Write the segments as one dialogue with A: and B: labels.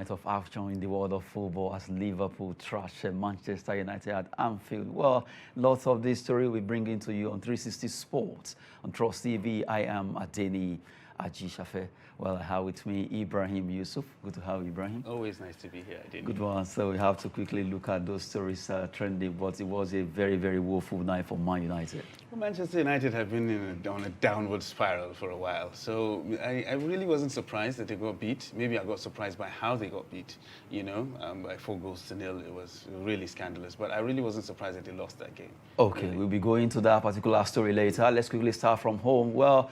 A: night of action in the world of football as Liverpool Thrash Manchester United at Anfield. Well, lots of this story we bring into you on 360 Sports on Trust TV. I am Adeni Ajishafe. Well, I have with me Ibrahim Yusuf. Good to have you, Ibrahim.
B: Always nice to be here, Adeni.
A: Good one. So we have to quickly look at those stories trending, but it was a very, very woeful night for Man United.
B: Well, Manchester United have been on a downward spiral for a while, so I really wasn't surprised that they got beat. Maybe I got surprised by how they got beat, you know, by 4-0. It was really scandalous, but I really wasn't surprised that they lost that game.
A: Okay, really. We'll be going to that particular story later. Let's quickly start from home. Well,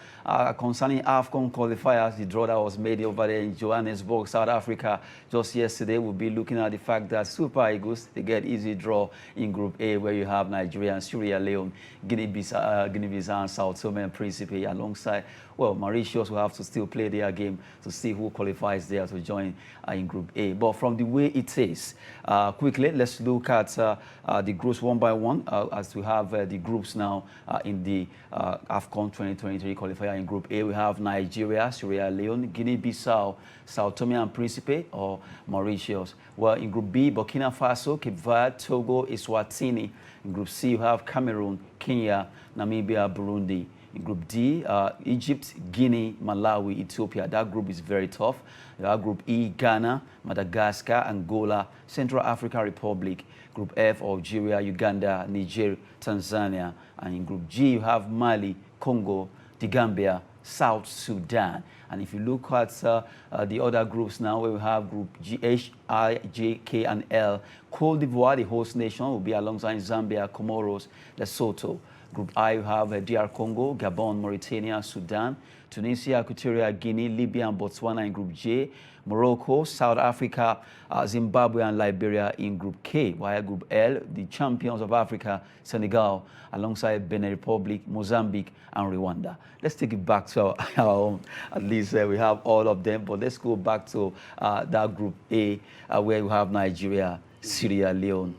A: concerning AFCON qualifiers, the draw that was made over there in Johannesburg, South Africa, just yesterday, we'll be looking at the fact that Super Eagles, they get easy draw in Group A, where you have Nigeria and Leone, Guinea Bissau and Sao Tome and Principe, alongside, well, Mauritius will have to still play their game to see who qualifies there to join in Group A. But from the way it is, quickly, let's look at the groups one by one, as we have the groups now in the AFCON 2023 qualifier. In Group A, we have Nigeria, Sierra Leone, Guinea-Bissau, Sao Tome and Principe, or Mauritius. Well, in Group B, Burkina Faso, Cape Verde, Togo, Eswatini. In Group C, you have Cameroon, Kenya, Namibia, Burundi. In Group D, Egypt, Guinea, Malawi, Ethiopia. That group is very tough. You have Group E, Ghana, Madagascar, Angola, Central African Republic. Group F, Algeria, Uganda, Niger, Tanzania. And in Group G, you have Mali, Congo, the Gambia, South Sudan. And if you look at the other groups now, where we have Group G, H, I, J, K, and L, Cote d'Ivoire, the host nation, will be alongside Zambia, Comoros, Lesotho. Group I, you have DR Congo, Gabon, Mauritania, Sudan, Tunisia, Equatorial Guinea, Libya, and Botswana in Group J, Morocco, South Africa, Zimbabwe, and Liberia in Group K. While Group L, the champions of Africa, Senegal, alongside Benin Republic, Mozambique, and Rwanda. Let's take it back to our own. At least we have all of them, but let's go back to that Group A, where we have Nigeria, Sierra Leone,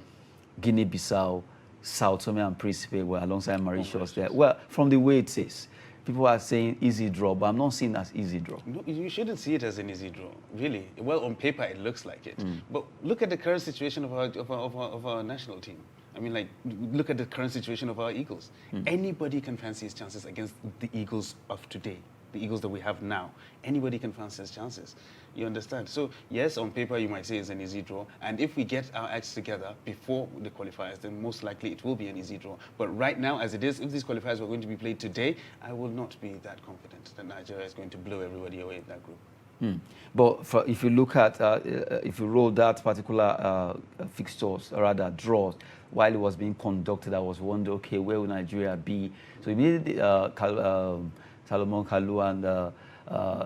A: Guinea-Bissau, Sao Tome and Principe were alongside Mauritius there. Well, from the way it is, people are saying easy draw, but I'm not seeing it as easy draw.
B: No, you shouldn't see it as an easy draw, really. Well, on paper, it looks like it. But look at the current situation of our national team. I mean, like, look at the current situation of our Eagles. Anybody can fancy his chances against the Eagles of today, the Eagles that we have now. Anybody can fancy his chances. You understand? So, yes, on paper, you might say it's an easy draw. And if we get our acts together before the qualifiers, then most likely it will be an easy draw. But right now, as it is, if these qualifiers were going to be played today, I will not be that confident that Nigeria is going to blow everybody away in that group.
A: But if you look at, if you roll that particular fixtures, or rather draws, while it was being conducted, I was wondering, okay, where will Nigeria be? So immediately, Salomon Kalou and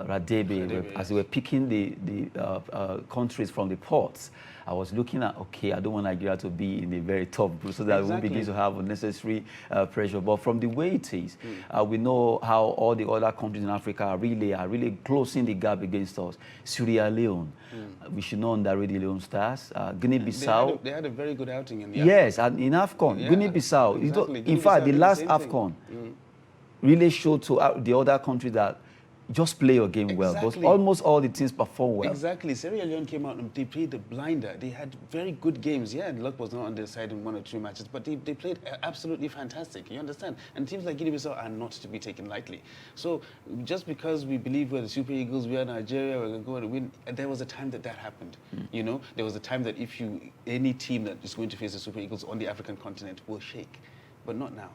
A: Radebe, as they were picking the countries from the ports, I was looking at, okay, I don't want Nigeria to be in a very tough group so that we won't begin to have unnecessary pressure. But from the way it is, we know how all the other countries in Africa are really closing the gap against us. Sierra Leone, we should not underrate the Leone Stars. Guinea-Bissau.
B: They had a very good outing in the
A: Yes, and in AFCON, yeah, Guinea-Bissau.
B: Exactly.
A: In fact, the last AFCON really showed to the other countries that just play your game well. But almost all the teams perform well.
B: Exactly. Sierra Leone came out and they played the blinder. They had very good games. Yeah, luck was not on their side in 1 or 2 matches, but they played absolutely fantastic. You understand? And teams like Guinea-Bissau are not to be taken lightly. So just because we believe we're the Super Eagles, we are Nigeria, we're going to win, there was a time that happened. You know, there was a time that any team that is going to face the Super Eagles on the African continent will shake, but not now.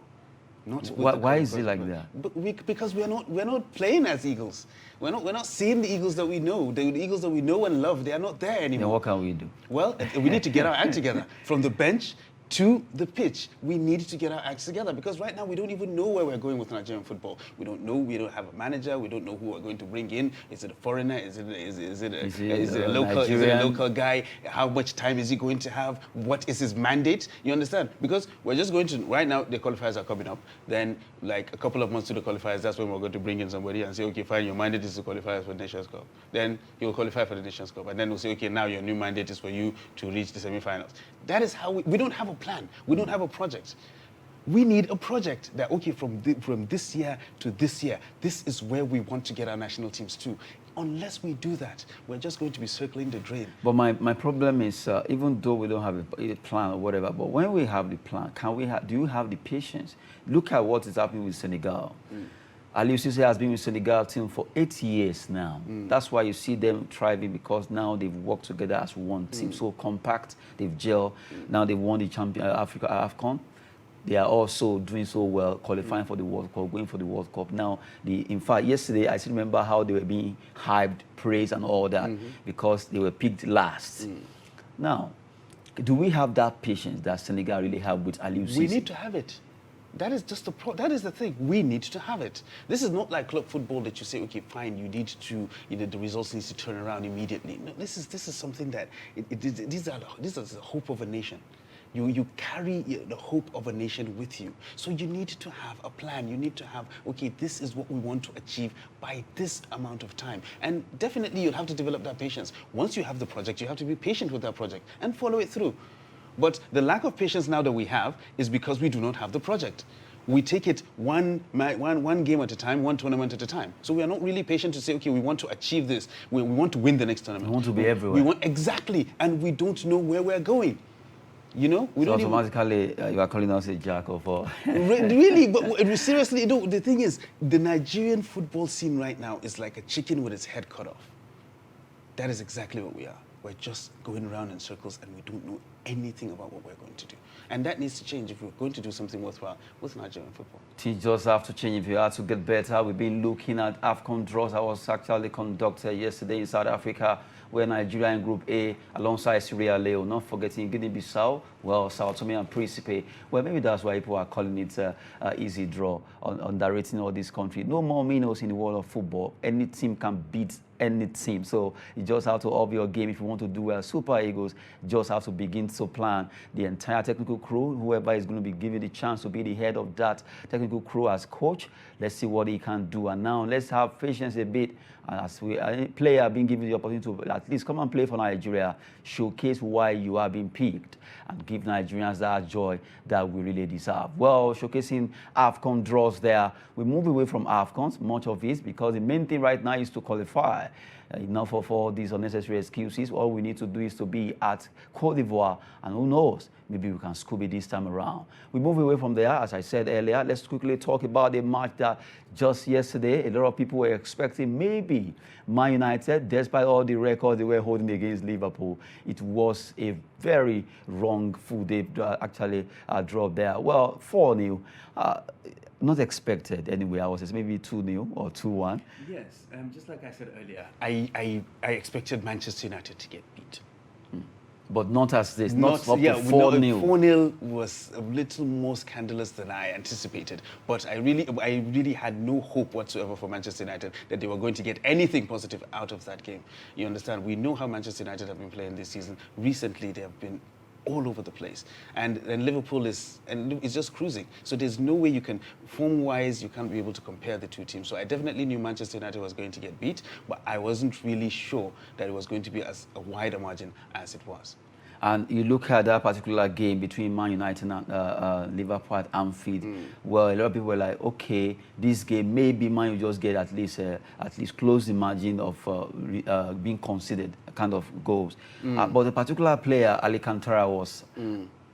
A: Why is it like that?
B: Because we're not playing as Eagles. We're not seeing the Eagles that we know. The Eagles that we know and love, they are not there anymore.
A: Then what can we do?
B: Well, we need to get our act together. From the bench to the pitch, we need to get our acts together because right now we don't even know where we're going with Nigerian football. We don't know. We don't have a manager. We don't know who we're going to bring in. Is it a foreigner? Is it a local guy? How much time is he going to have? What is his mandate? You understand? Because we're just going to right now. The qualifiers are coming up. Then, like a couple of months to the qualifiers, that's when we're going to bring in somebody and say, okay, fine, your mandate is to qualify for the Nations Cup. Then you'll qualify for the Nations Cup, and then we'll say, okay, now your new mandate is for you to reach the semi-finals. That is how we don't have a plan. We don't have a project. We need a project that, okay, from this year to this year, this is where we want to get our national teams to. unless we do that, we're just going to be circling the drain.
A: But my problem is, even though we don't have a plan or whatever, but when we have the plan, do you have the patience? Look at what is happening with Senegal. Aliou Cissé has been with Senegal team for 8 years now. That's why you see them thriving, because now they've worked together as one team, so compact, they've gelled. Now they've won the Africa AFCON. They are also doing so well, qualifying for the World Cup, going for the World Cup. Now, in fact, yesterday, I still remember how they were being hyped, praised, and all that, because they were picked last. Now, do we have that patience that Senegal really have with Aliou Cissé?
B: We need to have it. That is just that is the thing. We need to have it. This is not like club football that you say, okay, fine, you need to, the results need to turn around immediately. No, this is something that these are the hope of a nation. You carry the hope of a nation with you. So you need to have a plan. You need to have, okay, this is what we want to achieve by this amount of time. And definitely you'll have to develop that patience. Once you have the project, you have to be patient with that project and follow it through. But the lack of patience now that we have is because we do not have the project. We take it one game at a time, one tournament at a time. So we are not really patient to say, okay, we want to achieve this. We want to win the next tournament.
A: We want to be everywhere.
B: Exactly. And we don't know where we're going. You know?
A: So automatically, you are calling us a jack of all.
B: Really, but seriously, the thing is, the Nigerian football scene right now is like a chicken with its head cut off. That is exactly what we are. We're just going around in circles and we don't know anything about what we're going to do. And that needs to change if we're going to do something worthwhile with Nigerian football.
A: Things just have to change if you have to get better. We've been looking at AFCON draws that was actually conducted yesterday in South Africa, where Nigeria in Group A alongside Sierra Leone, not forgetting Guinea Bissau, well, Sao Tome and Principe. Well, maybe that's why people are calling it an easy draw, underrating all this country. No more minnows in the world of football. Any team can beat any team. So you just have to up your game if you want to do well. Super Eagles just have to begin to plan. The entire technical crew, whoever is going to be given the chance to be the head of that technical crew as coach, let's see what he can do. And now let's have patience a bit. And as a player being given the opportunity to at least come and play for Nigeria, showcase why you are being picked, and give Nigerians that joy that we really deserve. Well, showcasing AFCON draws there. We move away from AFCONs, much of it, because the main thing right now is to qualify. Enough of all these unnecessary excuses. All we need to do is to be at Cote d'Ivoire, and who knows, maybe we can scoop it this time around. We move away from there, as I said earlier. Let's quickly talk about the match that just yesterday, a lot of people were expecting maybe Man United, despite all the records they were holding against Liverpool. It was a very wrong foot they actually dropped there. Well, 4-0. Not expected anyway. I was maybe 2-0 or 2-1.
B: Yes, just like I said earlier, I expected Manchester United to get beat.
A: But not as this, not up to 4-0.
B: 4-0 was a little more scandalous than I anticipated. But I really had no hope whatsoever for Manchester United that they were going to get anything positive out of that game. You understand? We know how Manchester United have been playing this season. Recently, they have been all over the place, and Liverpool is just cruising. So there's no way you can, form-wise, you can't be able to compare the two teams. So I definitely knew Manchester United was going to get beat, but I wasn't really sure that it was going to be as a wider margin as it was.
A: And you look at that particular game between Man United and Liverpool at Anfield. Well, a lot of people were like, okay, this game, maybe Man will just get at least close the margin of being considered kind of goals. But the particular player, Alcantara, was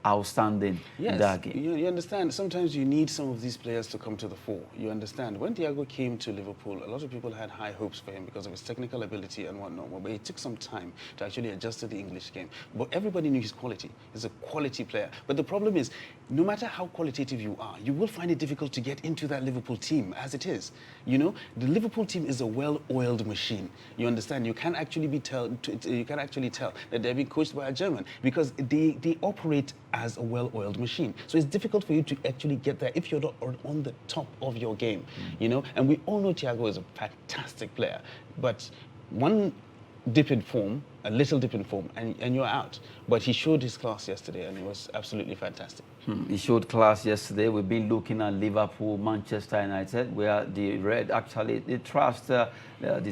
A: outstanding in that game.
B: You understand, sometimes you need some of these players to come to the fore. You understand, when Thiago came to Liverpool, a lot of people had high hopes for him because of his technical ability and whatnot, but it took some time to actually adjust to the English game. But everybody knew his quality. He's a quality player. But the problem is, no matter how qualitative you are, you will find it difficult to get into that Liverpool team as it is. You know, the Liverpool team is a well-oiled machine. You understand, you can actually tell that they're being coached by a German because they operate as a well-oiled machine. So it's difficult for you to actually get there if you're not on the top of your game, you know? And we all know Thiago is a fantastic player, but one dip in form, a little dip in form, and you're out. But he showed his class yesterday, and it was absolutely fantastic.
A: He showed class yesterday. We've been looking at Liverpool, Manchester United, where the Red actually, they trust the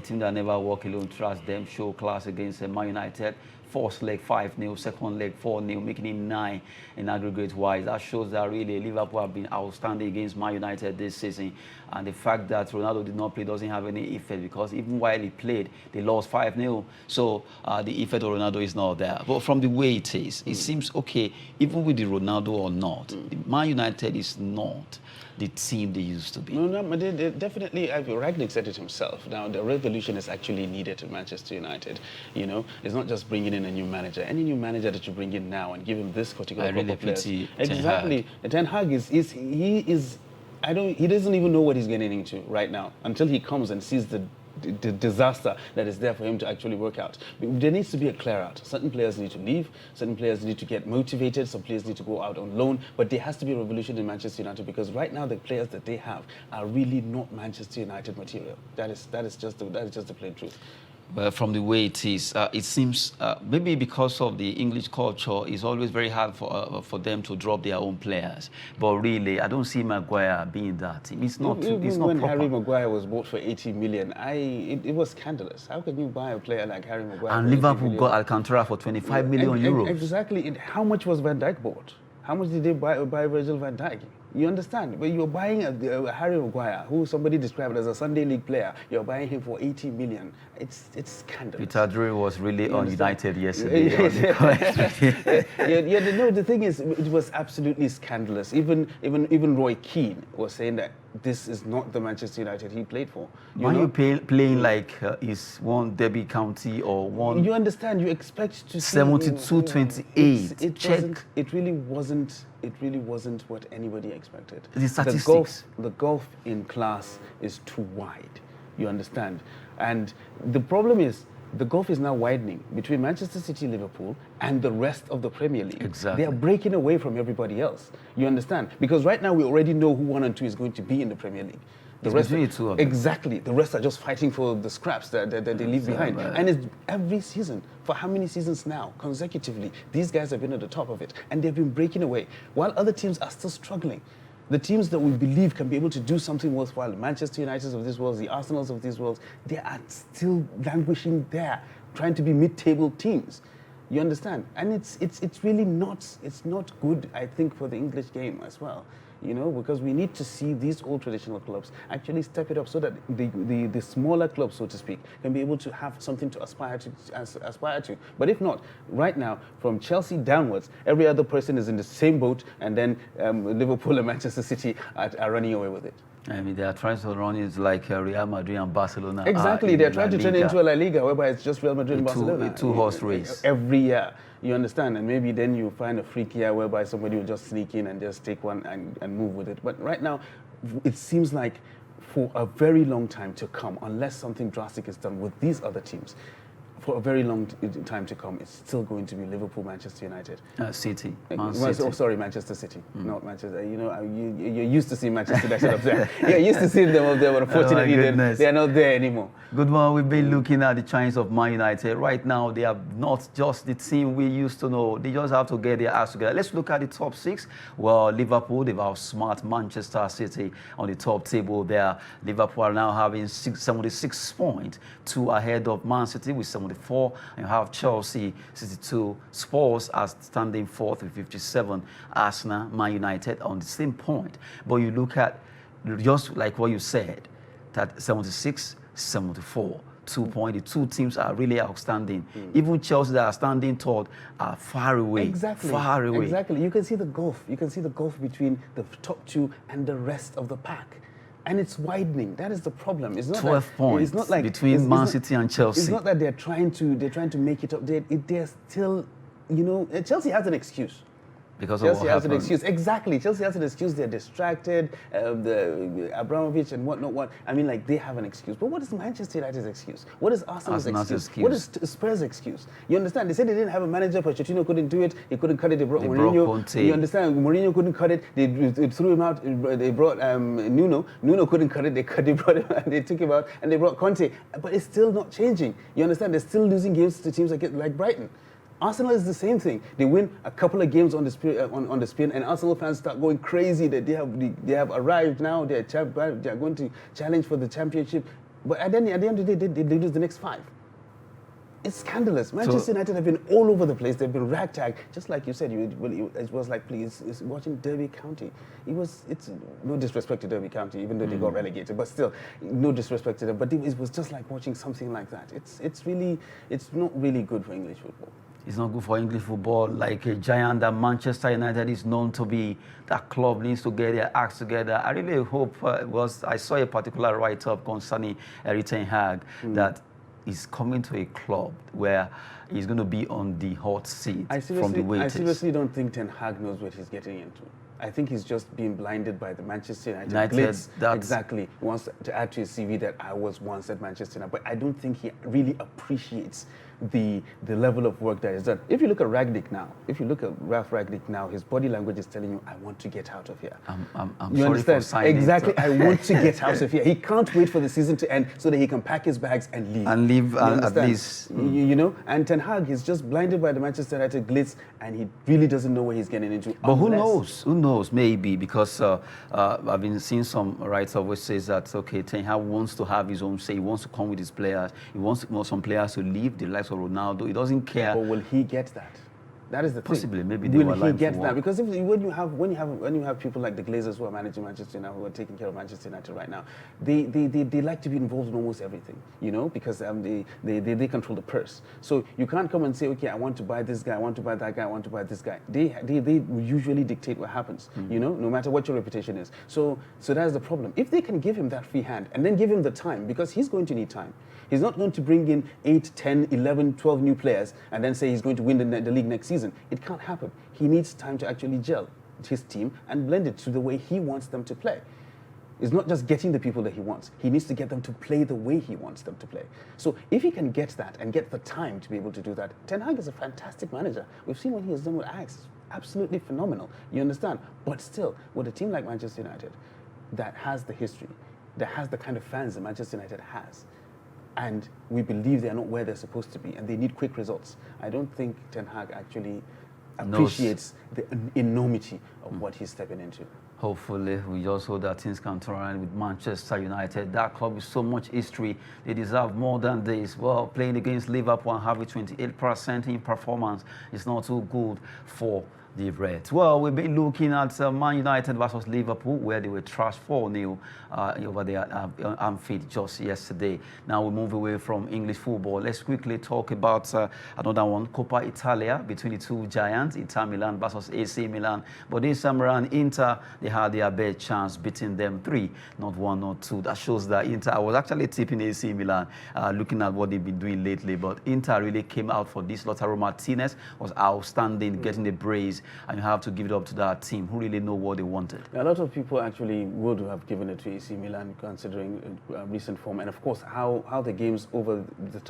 A: team that never walk alone, trust them, show class against Man United. first leg 5-0, second leg 4-0, making it 9 in aggregate wise. That shows that really Liverpool have been outstanding against Man United this season. And the fact that Ronaldo did not play doesn't have any effect, because even while he played, they lost 5-0. So the effect of Ronaldo is not there. But from the way it is, it seems okay, even with the Ronaldo or not, Man United is not the team they used to be.
B: No, but they definitely, Ragnick said it himself. Now, the revolution is actually needed in Manchester United. You know, it's not just bringing in a new manager. Any new manager that you bring in now and give him this particular group of players. Exactly. Ten Hag he doesn't even know what he's getting into right now until he comes and sees the disaster that is there for him to actually work out. There needs to be a clear out. Certain players need to leave, certain players need to get motivated, some players need to go out on loan, but there has to be a revolution in Manchester United, because right now the players that they have are really not Manchester United material. That is just the plain truth.
A: But from the way it is, it seems maybe because of the English culture, it's always very hard for them to drop their own players. But really, I don't see Maguire being that team. It's not. It's not
B: when
A: proper.
B: Harry Maguire was bought for 80 million, it was scandalous. How can you buy a player like Harry Maguire?
A: And Liverpool got Alcantara for 25 million euros.
B: Exactly. How much was Van Dijk bought? How much did they buy Virgil van Dijk? You understand? But you're buying a Harry Maguire, who somebody described as a Sunday League player. You're buying him for 80 million. It's scandalous.
A: Peter Drury was really on United yesterday.
B: No, the thing is, it was absolutely scandalous. Even Roy Keane was saying that this is not the Manchester United he played for.
A: Why are you playing like his one Derby County or one?
B: You understand? You expect to see
A: 72-28.
B: It really wasn't what anybody expected.
A: The statistics.
B: The gulf in class is too wide. You understand? And the problem is, the gulf is now widening between Manchester City, Liverpool, and the rest of the Premier League.
A: Exactly.
B: They are breaking away from everybody else. You understand? Because right now we already know who 1 and 2 is going to be in the Premier League. The rest
A: between the two of them.
B: Exactly. The rest are just fighting for the scraps that they leave behind.
A: Right.
B: And it's every season. For how many seasons now, consecutively, these guys have been at the top of it. And they've been breaking away, while other teams are still struggling. The teams that we believe can be able to do something worthwhile, Manchester United of this world, the Arsenals of this world, they are still languishing there, trying to be mid-table teams. You understand? And it's really not good, I think, for the English game as well. You know, because we need to see these old traditional clubs actually step it up, so that the smaller clubs, so to speak, can be able to have something to aspire to. But if not, right now, from Chelsea downwards, every other person is in the same boat, and then Liverpool and Manchester City are running away with it.
A: I mean, they are trying to run it like Real Madrid and Barcelona.
B: Exactly, they're trying to turn it into a La Liga, whereby it's just Real Madrid and Barcelona.
A: A two-horse race.
B: Every year, you understand? And maybe then you find a freak year whereby somebody will just sneak in and just take one and move with it. But right now, it seems like for a very long time to come, unless something drastic is done with these other teams, for a very long time to come, it's still going to be Liverpool, Manchester United.
A: City.
B: Manchester City. Not Manchester. You know, you're used to seeing Manchester United up there. You're used to seeing them up there, but unfortunately, they are not there anymore.
A: Good morning. We've been looking at the chances of Man United. Right now, they are not just the team we used to know. They just have to get their ass together. Let's look at the top 6. Well, Liverpool, they've outsmart Manchester City on the top table there. Liverpool are now having 76 points, 2 ahead of Man City with 74. And you have Chelsea, 62. Spurs are standing 4th with 57. Arsenal, Man United on the same point. But you look at, just like what you said, that 76, 74. 2 points. The two teams are really outstanding. Even Chelsea that are standing third are far away.
B: Exactly.
A: Far away.
B: Exactly. You can see the gulf. You can see the gulf between the top 2 and the rest of the pack. And it's widening. That is the problem. It's not
A: 12 points
B: it's not like,
A: between Man City and Chelsea.
B: It's not that they're trying to make it up. They're still, you know, Chelsea has an excuse.
A: Because
B: Chelsea
A: of what
B: has an
A: happened.
B: excuse. Exactly. Chelsea has an excuse. They're distracted. The Abramovich and whatnot. I mean, like, they have an excuse. But what is Manchester United's excuse? What is Arsenal's excuse? What is Spurs' excuse? You understand? They said they didn't have a manager. Pochettino couldn't do it. He couldn't cut it. They brought Mourinho.
A: Conte.
B: You understand? Mourinho couldn't cut it. They threw him out. They brought Nuno. Nuno couldn't cut it. They brought him. They took him out, and they brought Conte. But it's still not changing. You understand? They're still losing games to teams like Brighton. Arsenal is the same thing. They win a couple of games on the spin, and Arsenal fans start going crazy that they have arrived now. They're going to challenge for the championship. But at the end of the day, they lose the next 5. It's scandalous. Manchester United have been all over the place. They've been ragtag, just like you said. It was like, please, it's watching Derby County. It's no disrespect to Derby County, even though they got relegated, but still, no disrespect to them. But it was just like watching something like that. It's not really good for English football.
A: It's not good for English football. Like a giant that Manchester United is known to be, that club needs to get their acts together. I really hope I saw a particular write-up concerning Erik ten Hag that is coming to a club where he's going to be on the hot seat from the waiters.
B: I seriously don't think Ten Hag knows what he's getting into. I think he's just being blinded by the Manchester United glitz. Exactly. He wants to add to his CV that I was once at Manchester United. But I don't think he really appreciates the level of work that is done. If you look at Ragnick now, Ralph Ragnick now, his body language is telling you, I want to get out of here.
A: I'm
B: you
A: sorry
B: understand?
A: for signing.
B: Exactly. I want to get out of here. He can't wait for the season to end so that he can pack his bags and leave.
A: And leave at least.
B: You know? And Ten Hag is just blinded by the Manchester United glitz, and he really doesn't know what he's getting into.
A: But who knows? Who knows? Maybe, because I've been seeing some write-up which says that, okay, Ten Hag wants to have his own say. He wants to come with his players. He wants some players to leave, the likes of Ronaldo. He doesn't care.
B: But will he get that? That is the
A: Possibly,
B: thing.
A: maybe they
B: will
A: were
B: he get that? Because when you have people like the Glazers who are managing Manchester United, who are taking care of Manchester United right now, they like to be involved in almost everything, you know, because they control the purse. So you can't come and say, okay, I want to buy this guy, I want to buy that guy, I want to buy this guy. They usually dictate what happens, you know, no matter what your reputation is. So that's the problem. If they can give him that free hand and then give him the time, because he's going to need time. He's not going to bring in 8, 10, 11, 12 new players and then say he's going to win the league next season. It can't happen. He needs time to actually gel his team and blend it to the way he wants them to play. It's not just getting the people that he wants. He needs to get them to play the way he wants them to play. So if he can get that and get the time to be able to do that, Ten Hag is a fantastic manager. We've seen what he has done with Ajax. It's absolutely phenomenal. You understand? But still, with a team like Manchester United that has the history, that has the kind of fans that Manchester United has, and we believe they're not where they're supposed to be, and they need quick results. I don't think Ten Hag actually appreciates the enormity of what he's stepping into.
A: Hopefully, we just hope that things can turn around with Manchester United. That club with so much history, they deserve more than this. Well, playing against Liverpool and having 28% in performance is not too good for the Reds. Well, we've been looking at Man United versus Liverpool, where they were trashed 4-0 over there at Anfield just yesterday. Now we move away from English football. Let's quickly talk about another one, Coppa Italia, between the two giants, Inter Milan versus AC Milan. But this time around, Inter, they had their best chance, beating them 3, not 1, not 2. That shows that Inter, I was actually tipping AC Milan, looking at what they've been doing lately. But Inter really came out for this. Lautaro Martinez was outstanding, getting the brace. And you have to give it up to that team who really know what they wanted.
B: A lot of people actually would have given it to AC Milan, considering recent form, and of course how the games over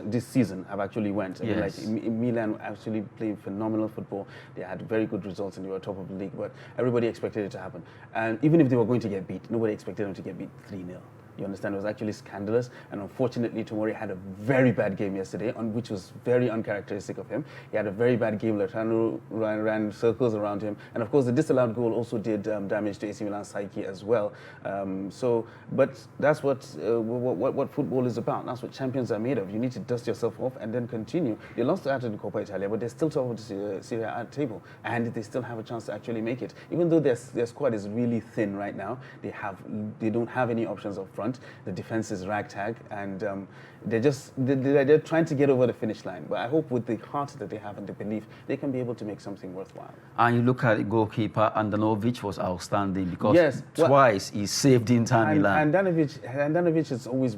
B: this season have actually went. I mean, like Milan actually played phenomenal football. They had very good results and they were top of the league, but everybody expected it to happen. And even if they were going to get beat, nobody expected them to get beat 3-0. You understand? It was actually scandalous, and unfortunately Tomori had a very bad game yesterday, which was very uncharacteristic of him. He had a very bad game. Latano ran circles around him, and of course the disallowed goal also did damage to AC Milan's psyche as well. But that's what football is about. That's what champions are made of. You need to dust yourself off and then continue. They lost to in Coppa Italia, but they're still top of the Serie A table, and they still have a chance to actually make it. Even though their squad is really thin right now, they don't have any options up front. The defense is ragtag, and they're trying to get over the finish line. But I hope with the heart that they have and the belief, they can be able to make something worthwhile.
A: And you look at the goalkeeper, Andanovic was outstanding because twice he saved Inter Milan.
B: Andanovic has always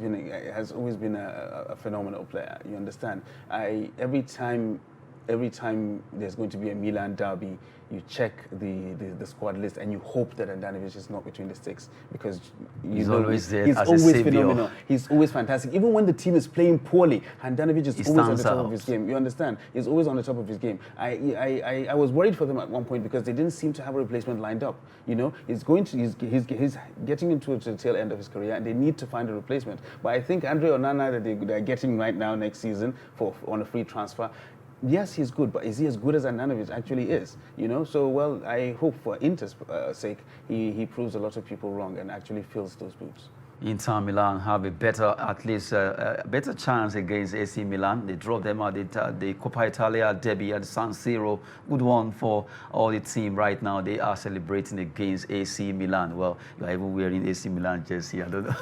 B: been a phenomenal player. You understand? Every time there's going to be a Milan derby, you check the squad list and you hope that Andanovic is not between the sticks, because
A: he's always there.
B: He's always phenomenal. He's always fantastic. Even when the team is playing poorly, Andanovic is always on the top of his game. You understand? He's always on the top of his game. I was worried for them at one point because they didn't seem to have a replacement lined up. You know, he's getting into the tail end of his career, and they need to find a replacement. But I think Andre Onana that they're getting right now next season on a free transfer. Yes, he's good, but is he as good as Andanovic actually is? You know, so well, I hope for Inter's sake, he proves a lot of people wrong and actually fills those boots.
A: Inter Milan have a better, at least better chance against AC Milan. They dropped them at the Coppa Italia derby at San Siro. Good one for all the team right now. They are celebrating against AC Milan. Well, you are even wearing AC Milan jersey. I don't know.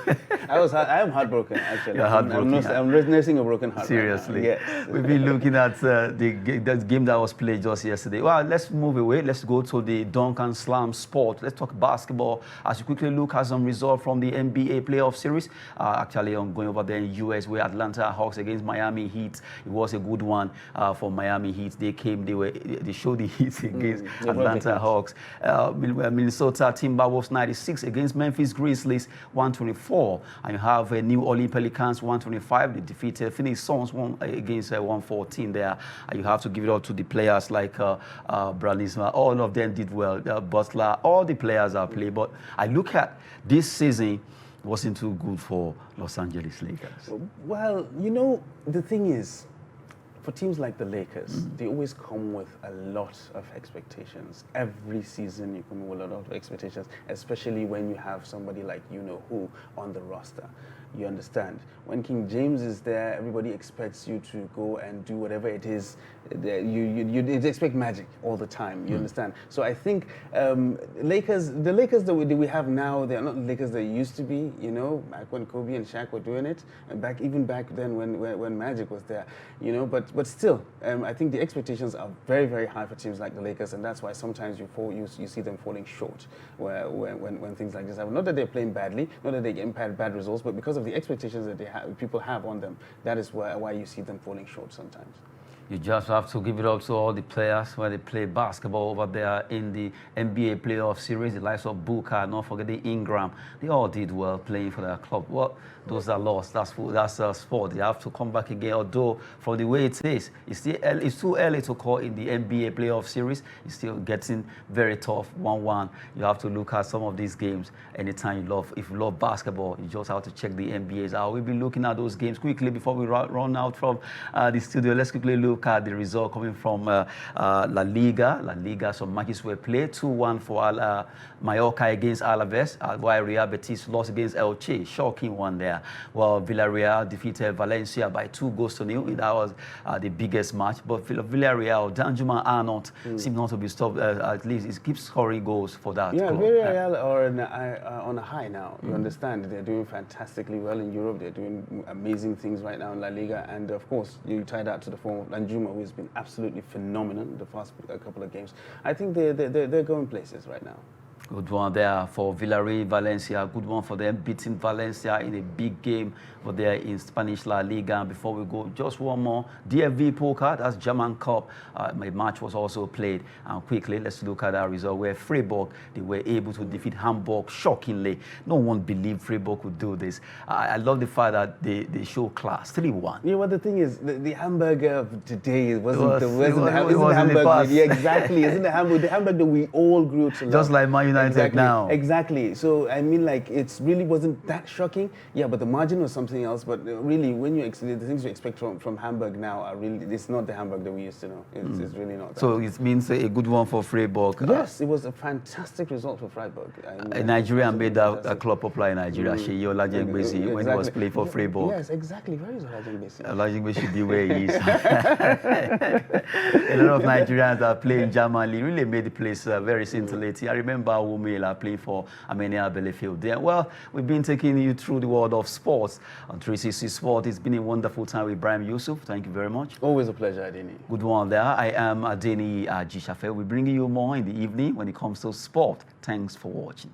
B: I am heartbroken, actually.
A: You're heartbroken.
B: I'm nursing a broken heart.
A: Seriously.
B: Right now. Yes.
A: We've been looking at the game that was played just yesterday. Well, let's move away. Let's go to the Dunk and Slam sport. Let's talk basketball as we quickly look at some results from the NBA playoff series. Actually, I'm going over there in US where Atlanta Hawks against Miami Heat. It was a good one for Miami Heat. They showed the Heat against Atlanta Hawks. Minnesota Timberwolves 96 against Memphis Grizzlies 124. And you have New Orleans Pelicans 125. They defeated Phoenix Suns against 114 there. And you have to give it up to the players like Bradley Smith. All of them did well. Butler, all the players are played. But I look at this season, wasn't too good for Los Angeles Lakers.
B: Well, you know, the thing is, for teams like the Lakers, they always come with a lot of expectations. Every season you come with a lot of expectations, especially when you have somebody like you-know-who on the roster. You understand? When King James is there, everybody expects you to go and do whatever it is. You expect magic all the time. You understand? So I think the Lakers that we have now, they're not the Lakers they used to be. You know, back when Kobe and Shaq were doing it, and even back then when Magic was there. You know, but still, I think the expectations are very, very high for teams like the Lakers, and that's why sometimes you see them falling short when things like this happen. Not that they're playing badly, not that they get bad results, but because of the expectations that people have on them, that is why you see them falling short sometimes.
A: You just have to give it up to all the players when they play basketball over there in the NBA playoff series. The likes of Booker, not forgetting Ingram, they all did well playing for their club. Well, those are lost. That's sport. They have to come back again. Although, from the way it is, it's too early to call in the NBA playoff series. It's still getting very tough. 1-1. You have to look at some of these games anytime if you love basketball. You just have to check the NBAs out. We'll be looking at those games quickly before we run out from the studio. Let's quickly look at the result coming from La Liga. Some matches were played. 2-1 for Mallorca against Alaves, while Real Betis lost against Elche. Shocking one there. Well, Villarreal defeated Valencia by 2-0. That was the biggest match. But Villarreal, Danjuma Arnold seems not to be stopped. At least it keeps scoring goals for that.
B: Yeah,
A: club.
B: Villarreal are on a high now. You understand? They're doing fantastically well in Europe. They're doing amazing things right now in La Liga. And of course, you tie that to the form of Danjuma, who has been absolutely phenomenal in the past couple of games. I think they're going places right now.
A: Good one there for Villarreal, Valencia. Good one for them, beating Valencia in a big game for there in Spanish La Liga. And before we go, just one more. DFB Poker, that's German Cup. My match was also played. And quickly, let's look at our result where Freiburg, they were able to defeat Hamburg shockingly. No one believed Freiburg could do this. I love the fact that they show class. 3-1.
B: You know what the thing is? The hamburger of today wasn't the Hamburg. Yeah, exactly. Isn't the Hamburg that we all grew to love.
A: Just like Man United now.
B: Exactly. So, I mean, like, it really wasn't that shocking. Yeah, but the margin was something else. But really, when the things you expect from Hamburg now are really, it's not the Hamburg that we used to know. It's really not that.
A: So, it means a good one for Freiburg.
B: Yes, it was a fantastic result for Freiburg.
A: Nigeria made that club popular in Nigeria. Sheyi Olajengbesi, when he was playing for Freiburg.
B: Yes, exactly. Where is Olajengbesi?
A: Olajengbesi should be where he is. A lot of Nigerians that play in Germany really made the place very scintillating. I remember Wumela playing for Armenia Bielefeld there. Well, we've been taking you through the world of sports on 360 Sport. It's been a wonderful time with Ibrahim Yusuf. Thank you very much.
B: Always a pleasure, Adeni.
A: Good one there. I am Adeni Jishafe. We're bringing you more in the evening when it comes to sport. Thanks for watching.